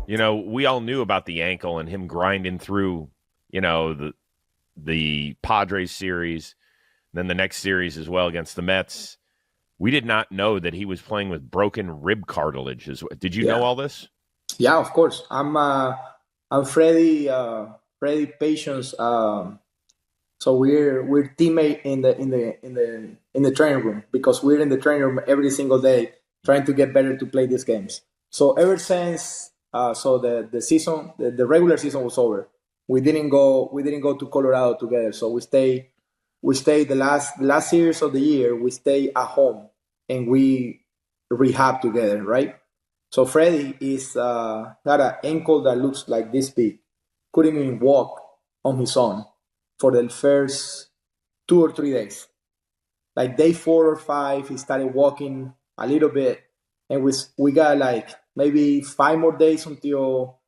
You know, we all knew about the ankle and him grinding through, you know, the Padres series, then the next series as well against the Mets. We did not know that he was playing with broken rib cartilage. Did you know all this? Yeah, of course. I'm Freddie Patience. So we're teammate in the training room, because we're in the training room every single day trying to get better to play these games. So ever since the season, the regular season was over, we didn't go to Colorado together. So we stay the last series of the year. We stay at home and we rehab together, right? So Freddie is got an ankle that looks like this big. Couldn't even walk on his own for the first 2 or 3 days. Like day 4 or 5, he started walking a little bit, and we got like maybe 5 more days until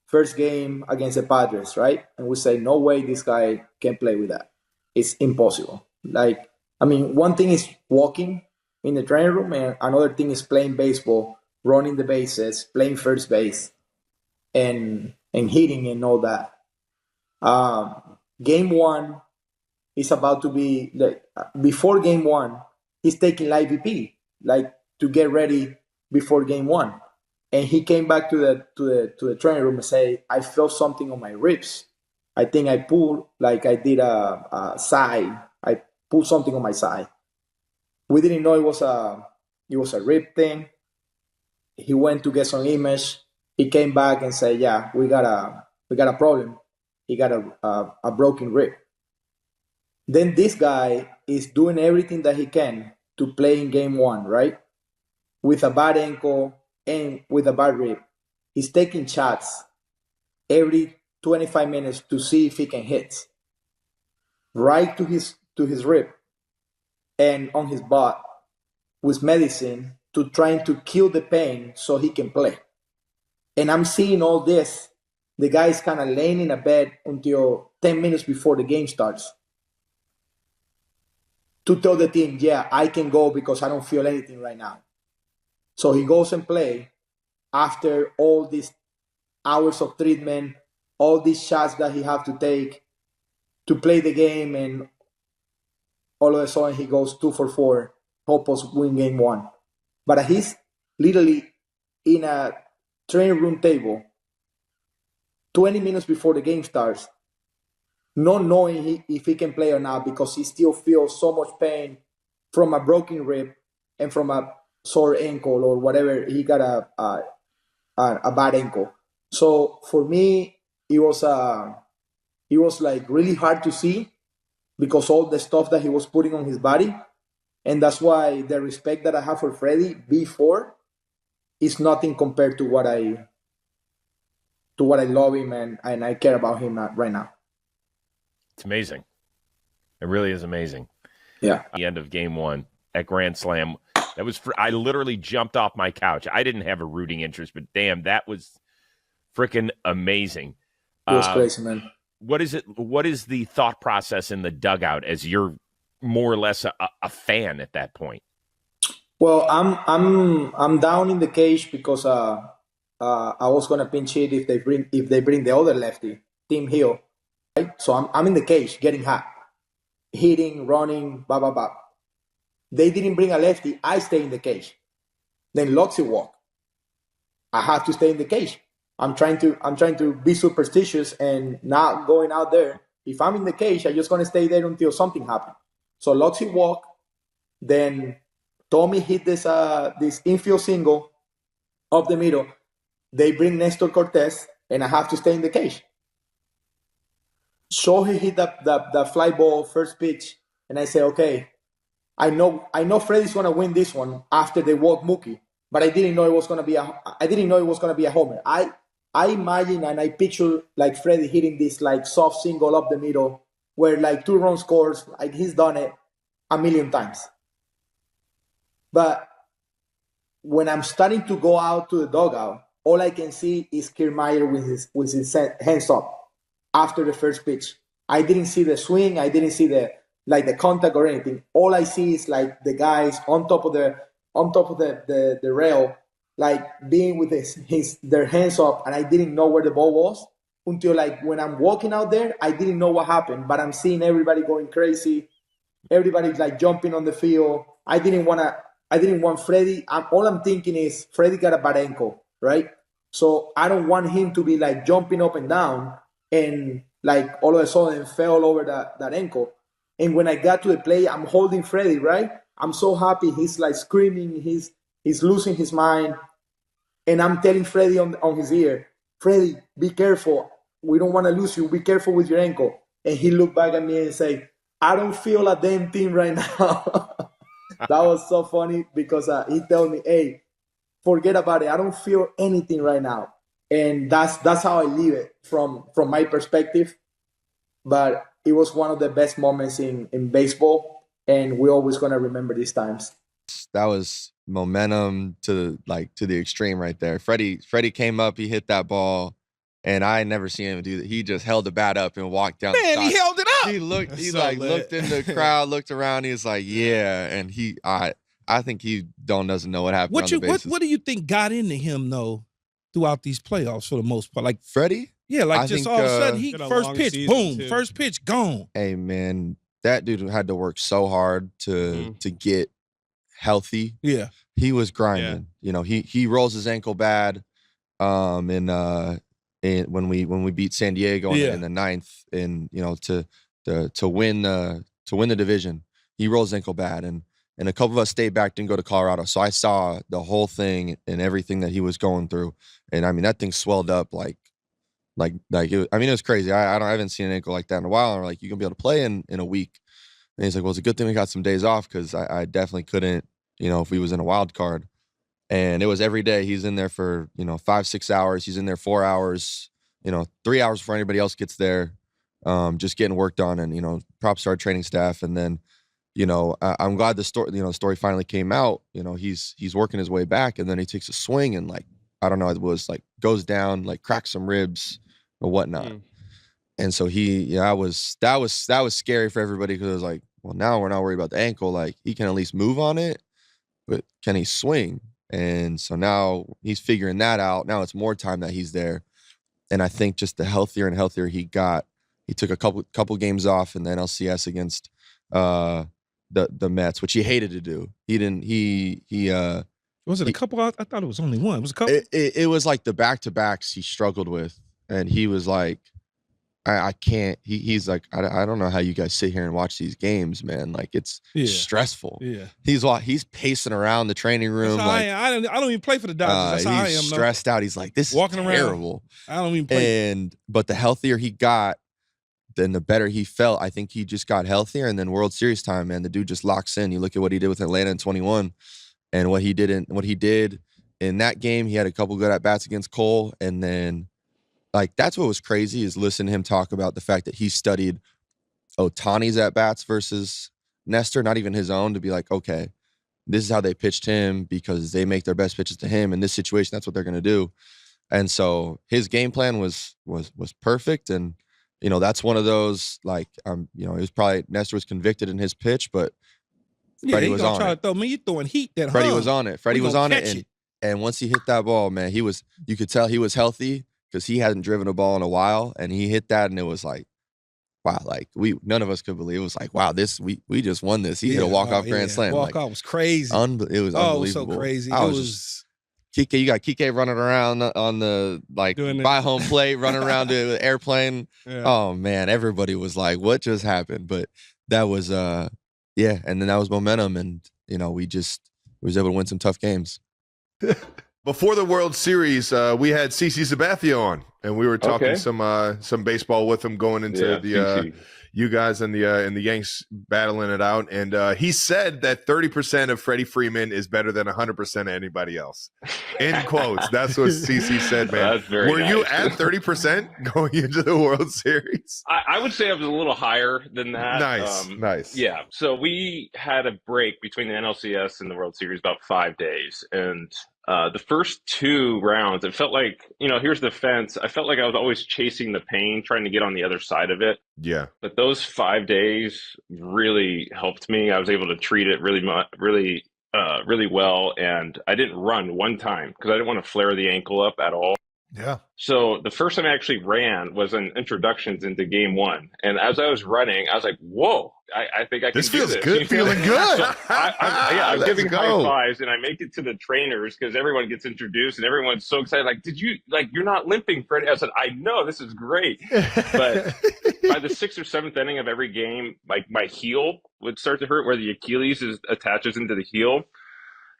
first game against the Padres, right? And we say, no way this guy can play with that. It's impossible. Like, I mean, one thing is walking in the training room, and another thing is playing baseball, running the bases, playing first base, and hitting and all that. Game 1 is about to be before game 1. He's taking live BP, like to get ready before game 1, and he came back to the training room and say, "I felt something on my ribs. I think I pulled, like I did a side. I pulled something on my side." We didn't know it was a rib thing. He went to get some image. He came back and said, "Yeah, we got a problem. He got a broken rib." Then this guy is doing everything that he can to play in game 1, right? With a bad ankle and with a bad rib. He's taking shots every 25 minutes to see if he can hit right to his rib and on his butt with medicine to trying to kill the pain so he can play. And I'm seeing all this. The guy's kind of laying in a bed until 10 minutes before the game starts to tell the team, yeah, I can go because I don't feel anything right now. So he goes and play after all these hours of treatment, all these shots that he have to take to play the game, and all of a sudden he goes 2 for 4, help us win game 1. But he's literally in a training room table 20 minutes before the game starts, not knowing if he can play or not, because he still feels so much pain from a broken rib and from a sore ankle or whatever. He got a bad ankle. So for me, it was like really hard to see, because all the stuff that he was putting on his body. And that's why the respect that I have for Freddie before is nothing compared to what I love him and I care about him right now. It's amazing. It really is amazing. Yeah. The end of game 1 at Grand Slam. That was I literally jumped off my couch. I didn't have a rooting interest, but damn, that was freaking amazing. It was crazy, man. What is the thought process in the dugout as you're more or less a fan at that point? Well, I'm down in the cage because I was gonna pinch hit if they bring the other lefty, Tim Hill, right? So I'm in the cage getting hot, hitting, running, blah blah blah. They didn't bring a lefty. I stay in the cage. Then Loxy walk. I have to stay in the cage. I'm trying to be superstitious and not going out there. If I'm in the cage, I'm just gonna stay there until something happens. So Loxy walk. Then Tommy hit this infield single up the middle. They bring Nestor Cortez, and I have to stay in the cage. So he hit the fly ball first pitch, and I say, okay, I know Freddie's gonna win this one after they walk Mookie, but I didn't know it was gonna be a homer. I imagine and I picture like Freddie hitting this like soft single up the middle where like 2-run scores, like he's done it a million times. But when I'm starting to go out to the dugout, all I can see is Kiermaier with his hands up after the first pitch. I didn't see the swing. I didn't see the contact or anything. All I see is like the guys on top of the rail like being with their hands up, and I didn't know where the ball was until like when I'm walking out there, I didn't know what happened, but I'm seeing everybody going crazy. Everybody's like jumping on the field. I didn't want Freddie. All I'm thinking is Freddie got a bad ankle, right? So I don't want him to be like jumping up and down and like all of a sudden fell over that ankle. And when I got to the play, I'm holding Freddie, right? I'm so happy. He's like screaming. He's losing his mind. And I'm telling Freddie on his ear, Freddie, be careful. We don't want to lose you. Be careful with your ankle. And he looked back at me and said, I don't feel a damn thing right now. That was so funny because he told me, hey, forget about it. I don't feel anything right now. And that's how I leave it from my perspective. But it was one of the best moments in baseball. And we're always going to remember these times. That was momentum to the extreme right there. Freddie came up, he hit that ball, and I never seen him do that. He just held the bat up and walked down. Man, he held it up. He looked in the crowd, looked around. He was like, yeah. And I think he doesn't know what happened on the bases. What do you think got into him though throughout these playoffs for the most part? Like Freddie? Yeah, like just all of a sudden he first pitch, boom, too. First pitch, gone. Hey man, that dude had to work so hard to get healthy. Yeah. He was grinding. You know, he rolls his ankle bad when we beat San Diego in the ninth, and you know, to win the division. He rolls his ankle bad, and a couple of us stayed back, didn't go to Colorado. So I saw the whole thing and everything that he was going through. And I mean, that thing swelled up like it was crazy. I haven't seen an ankle like that in a while. And like, you gonna be able to play in a week. And he's like, well, it's a good thing we got some days off, because I definitely couldn't, you know, if we was in a wild card. And it was every day. He's in there for, you know, 5-6 hours. He's in there 4 hours, you know, 3 hours before anybody else gets there, just getting work done. And, you know, props to our training staff. And then, you know, I'm glad the story finally came out. You know, he's working his way back, and then he takes a swing and, like, I don't know, it was like goes down, like cracks some ribs or whatnot. And so that was scary for everybody, because it was like, well, now we're not worried about the ankle. Like, he can at least move on it, but can he swing? And so now he's figuring that out. Now it's more time that he's there. And I think just the healthier and healthier he got, he took a couple games off in the NLCS against the Mets, which he hated to do. Was it a couple? I thought it was only one. It was a couple. It was like the back-to-backs he struggled with, and he was like, I can't. He's like, I don't know how you guys sit here and watch these games, man. Like, it's stressful. Yeah, he's pacing around the training room. Like, I don't even play for the Dodgers. That's how I am. He's stressed out. He's like, this is walking terrible. Around. I don't even play. But the healthier he got, then the better he felt. I think he just got healthier, and then World Series time, man, the dude just locks in. You look at what he did with Atlanta in 21. And what he did in that game, he had a couple good at-bats against Cole. And then, like, that's what was crazy, is listening to him talk about the fact that he studied Ohtani's at-bats versus Nestor, not even his own, to be like, okay, this is how they pitched him, because they make their best pitches to him. In this situation, that's what they're going to do. And so his game plan was perfect. And, you know, that's one of those, like, you know, it was probably, Nestor was convicted in his pitch, but Freddie was on it. You throwing heat that Freddie was on it. Freddie was on it. And once he hit that ball, man, you could tell he was healthy, because he hadn't driven a ball in a while, and he hit that, and it was like, wow, like none of us could believe. It was like, wow, we just won this. He hit a walk-off grand slam. Walk-off was crazy. It was unbelievable. It was so crazy. Kike, you got Kike running around on the, like, by home plate, running around the airplane. Yeah. Oh man, everybody was like, what just happened? But that was and then that was momentum, and you know, we was able to win some tough games. Before the World Series, we had CC Sabathia on, and we were talking some baseball with him going into you guys and the Yanks battling it out. And he said that 30% of Freddie Freeman is better than 100% of anybody else. End quotes. That's what CC said, man. Were you at 30% going into the World Series? I would say I was a little higher than that. Nice. Yeah. So we had a break between the NLCS and the World Series about 5 days. And the first 2 rounds, it felt like, you know, here's the fence. I felt like I was always chasing the pain, trying to get on the other side of it. Yeah. But those 5 days really helped me. I was able to treat it really really well, and I didn't run one time because I didn't want to flare the ankle up at all. Yeah. So the first time I actually ran was in introductions into game 1. And as I was running, I was like, whoa, I think I can do this. Feels good. Feeling good. So I'm giving high fives, and I make it to the trainers because everyone gets introduced and everyone's so excited. Like, you're not limping, Freddie? I said, I know, this is great. But by the 6th or 7th inning of every game, like my heel would start to hurt where the Achilles attaches into the heel.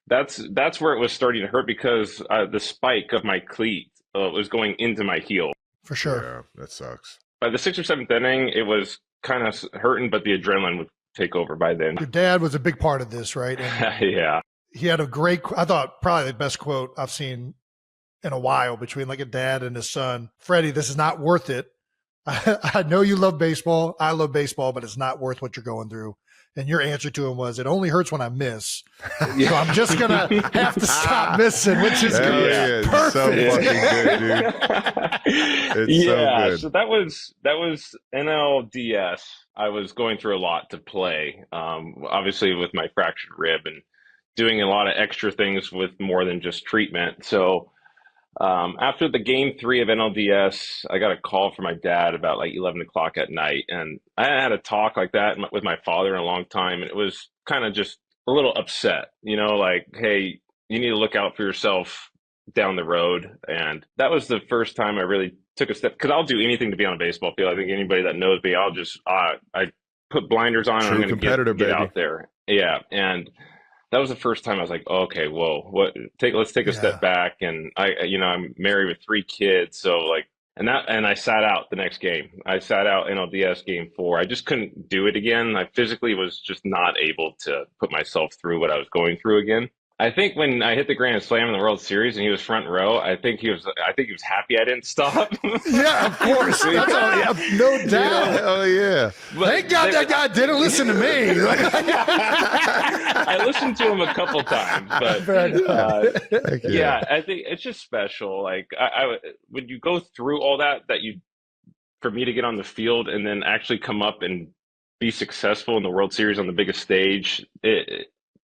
That's where it was starting to hurt because the spike of my cleat was going into my heel. For sure. Yeah, that sucks. By the 6th or 7th inning, it was kind of hurting, but the adrenaline would take over by then. Your dad was a big part of this, right? And yeah. He had a great, I thought probably the best quote I've seen in a while between like a dad and his son. Freddie, this is not worth it. I know you love baseball. I love baseball, but it's not worth what you're going through. And your answer to him was, it only hurts when I miss. Yeah. So I'm just going to have to stop missing, which is good. Yeah, perfect. So fucking good, dude. It's so good. So that was NLDS. I was going through a lot to play, obviously with my fractured rib and doing a lot of extra things with more than just treatment. So after the game 3 of NLDS, I got a call from my dad about like 11 o'clock at night. And I hadn't had a talk like that with my father in a long time. And it was kind of just a little upset, like, hey, you need to look out for yourself down the road. And that was the first time I really took a step, because I'll do anything to be on a baseball field. I think anybody that knows me, I'll just, I put blinders on and I'm going to get out there. Yeah. And that was the first time I was like, okay, whoa, let's take a step back. And I'm married with 3 kids. So like, and I sat out the next game. I sat out NLDS game 4. I just couldn't do it again. I physically was just not able to put myself through what I was going through again. I think when I hit the grand slam in the World Series and he was front row, I think he was happy I didn't stop. Yeah, of course. That's no doubt. Oh yeah. But thank God that guy didn't listen to me. I listened to him a couple times, but yeah, I think it's just special. Like I when you go through all that for me to get on the field and then actually come up and be successful in the World Series on the biggest stage,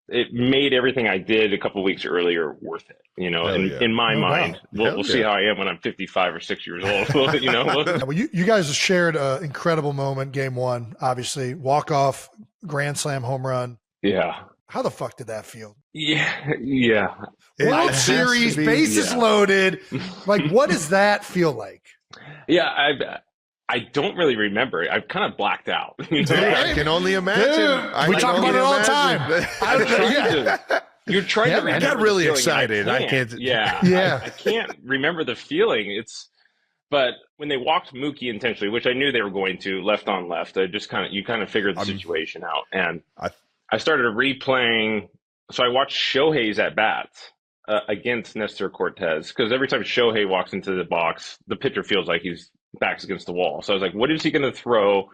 it made everything I did a couple of weeks earlier worth it, in my mind. We'll see how I am when I'm 55 or 6 years old, Well, you guys shared an incredible moment, game 1, obviously. Walk-off, grand slam, home run. Yeah. How the fuck did that feel? Yeah. World Series, bases loaded. Like, what does that feel like? Yeah, I don't really remember. I've kind of blacked out. Dude, I can only imagine. We talk about it all the time. You're trying to remember. I got really excited. I can't. Yeah. I can't remember the feeling. But when they walked Mookie intentionally, which I knew they were going to, left on left, you kind of figured the situation out. And I started replaying. So I watched Shohei's at bats against Nestor Cortez, because every time Shohei walks into the box, the pitcher feels like he's back's against the wall. So I was like, what is he going to throw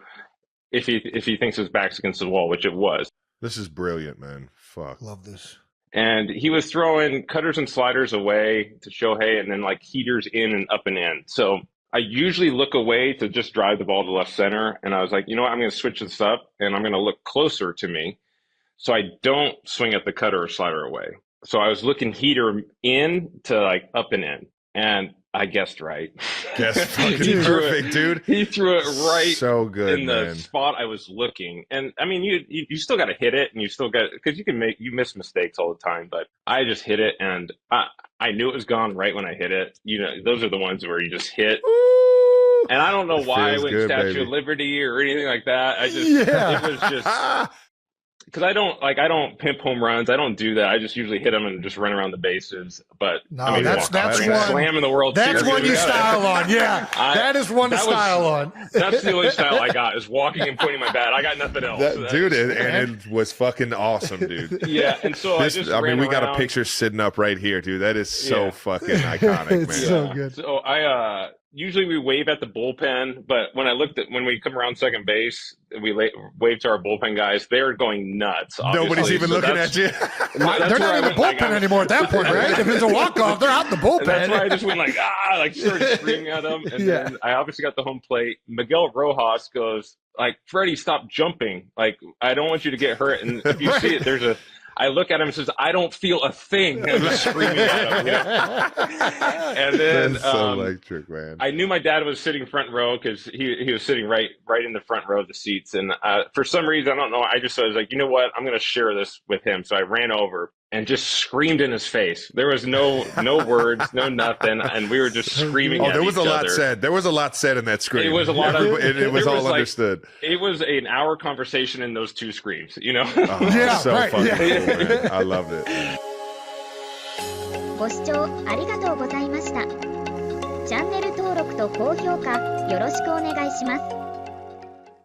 if he thinks his back's against the wall, which it was. This is brilliant, man. Fuck. Love this. And he was throwing cutters and sliders away to Shohei and then like heaters in and up and in. So I usually look away to just drive the ball to left center. And I was like, I'm going to switch this up and I'm going to look closer to me so I don't swing at the cutter or slider away. So I was looking heater in to like up and in. And I guessed right. Guess fucking perfect, dude. He threw it right so good in the spot I was looking. And I mean, you still got to hit it, and you still got, because you miss mistakes all the time. But I just hit it, and I knew it was gone right when I hit it. Those are the ones where you just hit. Ooh, and I don't know why I went Statue of Liberty or anything like that. It was just. Because I don't pimp home runs. I don't do that. I just usually hit them and just run around the bases. But no, that's one slam in the World Series. That's one you style on. Yeah, that is one to style on. That's the only style I got, is walking and pointing my bat. I got nothing else. Dude, and it was fucking awesome, dude. Yeah, and so we got a picture sitting up right here, dude. That is so fucking iconic, man. It's so good. So usually we wave at the bullpen, but when we come around second base, we wave to our bullpen guys. They're going nuts. Obviously. Nobody's even looking at you. They're not in the bullpen anymore at that point, right? If it's a walk-off, they're out in the bullpen. That's why I just went started screaming at them. And then I obviously got the home plate. Miguel Rojas goes, Freddie, stop jumping. I don't want you to get hurt. And if you see it, I look at him and says, "I don't feel a thing." And I'm just screaming at him. And then That's so electric, man. I knew my dad was sitting front row because he was sitting right in the front row of the seats. And for some reason, I don't know, I was like, you know what? I'm going to share this with him. So I ran over and just screamed in his face. There was no words, no nothing, and we were just screaming. Oh, there was a lot said. There was a lot said in that scream. It was a lot of. It was all understood. It was an hour conversation in those 2 screams. You know. Oh, yeah, so right. fucking Yeah. cool, man. I loved it. ご視聴ありがとうございました。チャンネル登録と高評価よろしくお願いします。